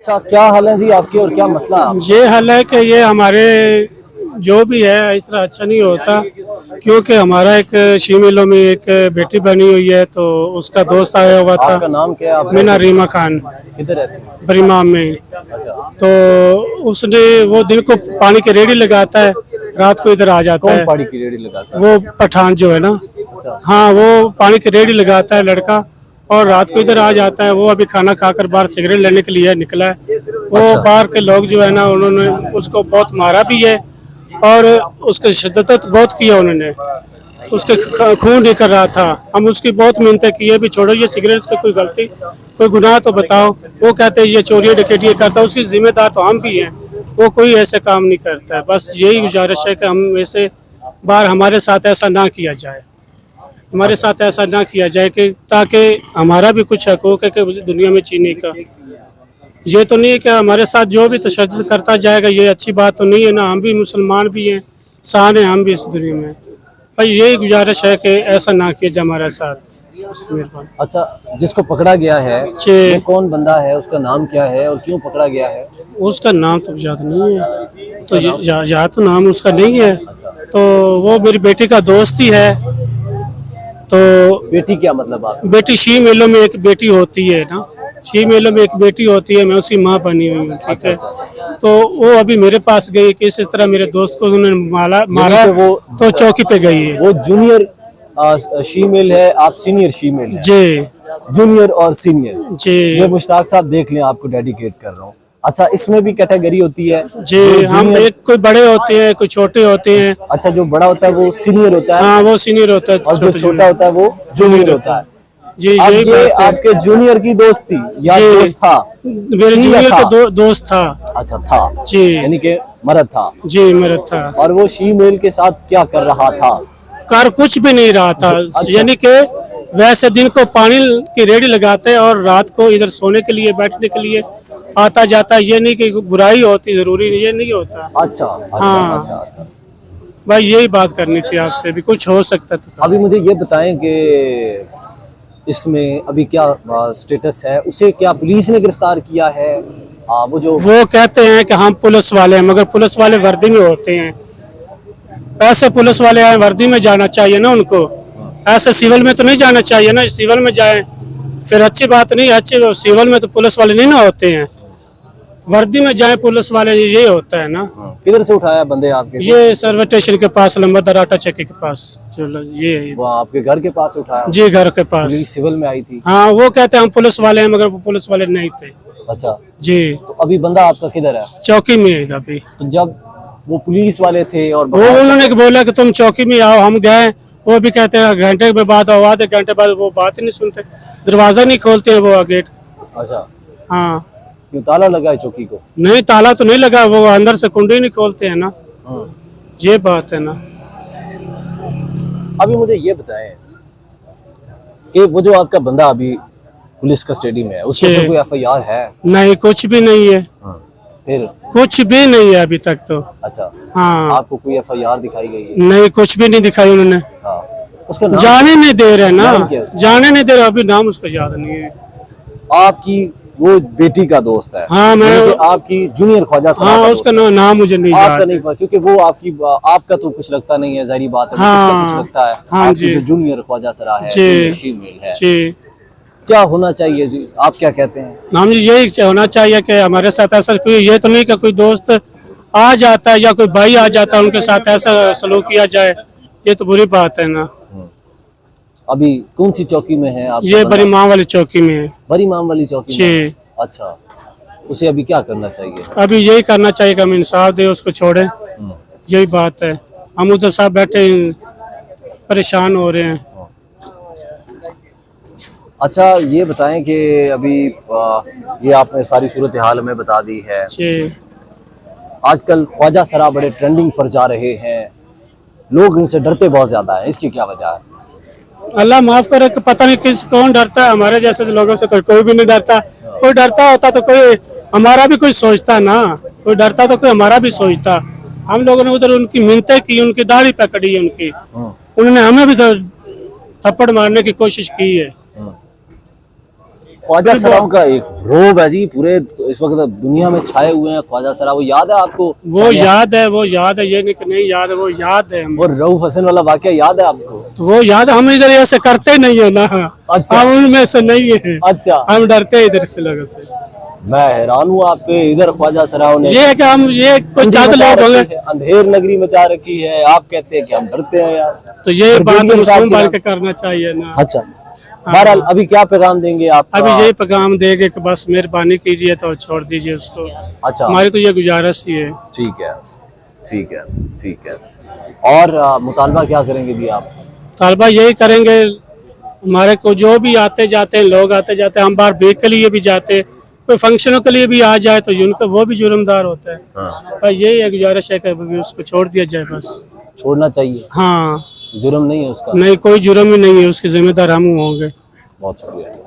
अच्छा, क्या हाल है जी आपके और क्या मसला है आपका? ये हाल है कि ये हमारे जो भी है इस तरह अच्छा नहीं होता, क्योंकि हमारा एक शिमिलो में एक बेटी बनी हुई है, तो उसका दोस्त आया हुआ था। आपका नाम क्या है? आप मीना रीमा खान, किधर रहते हैं? बरीमाम में। अच्छा, तो उसने वो दिन को पानी की रेडी लगाता है, रात को इधर आ जाता कौन है। पहाड़ी की रेडी लगाता है? वो पठान जो है ना, अच्छा, हाँ, वो पानी की रेडी लगाता है लड़का, और रात को इधर आ जाता है। वो अभी खाना खाकर बाहर सिगरेट लेने के लिए निकला है। वो अच्छा। बाहर के लोग जो है ना, उन्होंने उसको बहुत मारा भी है और उसकी शिद्दत बहुत किया उन्होंने। उसके खून निकल रहा था। हम उसकी बहुत मिन्नतें की है, भी छोड़ो ये सिगरेट की कोई गलती, कोई गुनाह तो बताओ। वो कहते हैं ये चोरी डकैती करता है, उसकी जिम्मेदार तो हम भी हैं। वो कोई ऐसे काम नहीं करता है। बस यही गुजारिश है कि हम ऐसे बार हमारे साथ ऐसा ना किया जाए, हमारे साथ ऐसा ना किया जाए, कि ताकि हमारा भी कुछ हकूक है कि दुनिया में जीने का। ये तो नहीं है कि हमारे साथ जो भी तशद्दुद करता जाएगा, ये अच्छी बात तो नहीं है ना। हम भी मुसलमान भी हैं, इंसान हैं हम भी इस दुनिया में। भाई यही गुजारिश है कि ऐसा ना किया जाए हमारे साथ। मेहरबान। अच्छा, जिसको पकड़ा गया है जी। वो कौन बंदा है, उसका नाम क्या है और क्यों पकड़ा गया है? उसका नाम तो याद नहीं है, तो याद तो नाम उसका नहीं है। अच्छा, तो वो मेरी बेटी का दोस्त ही है। तो बेटी क्या मतलब आप? बेटी शी मेलों में एक बेटी होती है ना, शी मेलों में एक बेटी होती है, मैं उसकी माँ बनी हुई हूँ, ठीक अच्छा, है। अच्छा। तो वो अभी मेरे पास गई कि इस तरह मेरे दोस्त को उन्होंने मारा, यानी कि वो तो चौकी पे गई है। वो जूनियर शीमेल है, आप सीनियर शीमेल है। जी जूनियर और सीनियर। जी ये मुश्ताक साहब देख लें, आपको डेडिकेट कर रहा हूँ। अच्छा, इसमें भी कैटेगरी होती है? जी। जो हम जूनियर, एक कोई बड़े होते हैं, कोई छोटे होते हैं। अच्छा, जो बड़ा होता है वो सीनियर होता है हाँ, वो सीनियर होता है, और जो छोटे छोटा होता है वो जूनियर होता है। जी, अब यही ये बात है। आपके जूनियर की दोस्त थी या जी, दोस्त था? मेरे थी या जूनियर था? का दोस्त था। अच्छा, था। जी यानी कि मर्द था। जी, मेरा था। और वो शीमेल के साथ क्या कर रहा था? कर कुछ भी नहीं रहा था। अच्छा, यानी कि वैसे दिन को पानी की रेडी लगाते हैं और रात को इधर सोने के लिए, बैठने के लिए आता जाता है। ये नहीं कि बुराई होती, जरूरी ये नहीं होता। अच्छा, अच्छा, हाँ अच्छा, अच्छा। भाई, यही बात करनी थी आपसे, भी कुछ हो सकता था। अभी मुझे ये बताएं कि इसमें अभी क्या स्टेटस है? उसे क्या पुलिस ने गिरफ्तार किया है? वो जो वो कहते हैं कि हम पुलिस वाले हैं, मगर पुलिस वाले वर्दी में होते हैं। ऐसे पुलिस वाले आए, वर्दी में जाना चाहिए ना उनको, ऐसे सिविल में तो नहीं जाना चाहिए ना। सिविल में जाए फिर अच्छी बात नहीं, अच्छे सिविल में तो पुलिस वाले नहीं ना होते हैं, वर्दी में जाए पुलिस वाले, ये होता है ना। किधर से उठाया बंदे आपके को? ये सर्वे स्टेशन के पास, लंबा दराटा चक्की के पास, जो ये है। वो आपके घर के पास उठाया? जी, घर के पास। पुलिस सिविल में आई थी? हाँ, वो कहते हैं हम पुलिस वाले हैं, मगर वो पुलिस वाले नहीं थे। अच्छा, जी, तो अभी बंदा आपका किधर है? चौकी में है अभी। तो जब वो पुलिस वाले थे और वो उन्होंने बोला कि तुम चौकी में आओ, हम गए। वो भी कहते हैं घंटे में बाद आओ, आधे घंटे बाद वो बात ही नहीं सुनते, दरवाजा नहीं खोलते हैं वो गेट। अच्छा, हाँ, क्यों ताला लगा है चौकी को? नहीं, ताला तो नहीं लगा, वो अंदर से कुंडी नहीं खोलते हैं ना। हाँ। ये बात है ना। अभी मुझे ये बताएं कि वो जो आपका बंदा अभी पुलिस कस्टडी में है, उसके जी। ऊपर कोई एफआईआर है? नहीं, कुछ भी नहीं है, हाँ। फिर? कुछ भी नहीं है अभी तक तो। अच्छा, हाँ, आपको कोई एफआईआर दिखाई गई है? नहीं, कुछ भी नहीं दिखाई उन्होंने। हाँ। उसका नाम? जाने नहीं दे रहे ना, नाम क्या है उसका? जाने नहीं दे रहे, अभी नाम उसका याद नहीं है। आपकी वो बेटी का दोस्त है? हाँ, मैं यानी कि आपकी जूनियर ख्वाजा सना हाँ, का उसका दोस्त है। नाम मुझे नहीं आपका याद। नहीं पता, क्योंकि वो आपका तो कुछ लगता नहीं है, जाहिर बात है। हाँ, उसका कुछ लगता है। हाँ आपकी जी। जो जूनियर ख्वाजा सरा है, जी जूनियर शीमेल है, जी। क्या होना चाहिए जी? आप क्या कहते हैं? हम यही होना चाहिए कि हमारे साथ ऐसा कोई, ये तो नहीं कि कोई दोस्त आ जाता है या कोई भाई आ जाता है उनके साथ ऐसा सलूक किया जाए, ये तो बुरी बात है ना। अभी कौन सी चौकी में है आप? ये बड़ी माँ वाली चौकी में है। बड़ी माम वाली चौकी में? जी। अच्छा, उसे अभी क्या करना चाहिए? अभी यही करना चाहिए कि हम इंसाफ दे, उसको छोड़े, यही बात है। हम उधर साहब बैठे परेशान हो रहे हैं। अच्छा, ये बताएं कि अभी ये आपने सारी सूरत हाल हमें बता दी है। जी। आजकल ख्वाजा सरा बड़े ट्रेंडिंग पर जा रहे हैं, लोग इनसे डरते बहुत ज्यादा है, इसकी क्या वजह है? अल्लाह माफ करे कि पता नहीं कौन डरता है, हमारे जैसे लोगों से तो कोई भी नहीं डरता। कोई डरता होता तो कोई हमारा भी कोई सोचता ना, कोई डरता तो कोई हमारा भी सोचता। हम लोगों ने उधर उनकी मिन्नतें की, उनकी दाढ़ी पकड़ी उनकी, उन्होंने हमें भी थप्पड़ मारने की कोशिश की है। ख्वाजा सराओं का एक रोब है जी, पूरे इस वक्त दुनिया में छाए हुए हैं ख्वाजा सरा। वो याद है आपको? वो याद है, वो याद है, ये नहीं कि नहीं याद है, वो याद है हमको। वो रऊफ हसन वाला वाकया याद है आपको? तो वो याद है, हम इधर ऐसे करते नहीं है ना। अच्छा। हम उनमें से नहीं है। अच्छा, हम डरते हैं इधर से लोगों से। मैं हैरान हूँ आप पे। इधर ख्वाजा सराओं ने ये है कि हम ये कोई अंधी चाहते मचा लोग होंगे, रखी है, अंधेर नगरी मचा रखी है। आप कहते हैं कि हम डरते हैं यार। तो ये बात ब्रिगेडियर साहब मुस्लिम के भाई नाम- के करना चाहिए ना। अच्छा, बहरहाल अभी क्या पैगाम देंगे आप? अभी यही पैगाम देंगे कि बस मेहरबानी कीजिए तो छोड़ दीजिए उसको। अच्छा, हमारी तो ये गुजारिश ही है। ठीक है, ठीक है, ठीक है। और मुतालबा क्या करेंगे जी आप? तालबा यही करेंगे, हमारे को जो भी आते जाते हैं लोग, आते जाते हैं, हम बाहर ब्रेक के लिए भी जाते, कोई फंक्शनों के लिए भी आ जाए तो उनका वो भी जुर्मदार होता है। हाँ। और यही एक गुजारिश है कि अभी उसको छोड़ दिया जाए बस। छोड़ना चाहिए, हाँ, जुर्म नहीं है उसका। नहीं कोई जुर्म ही नहीं है, उसके जिम्मेदार हम होंगे। बहुत शुक्रिया।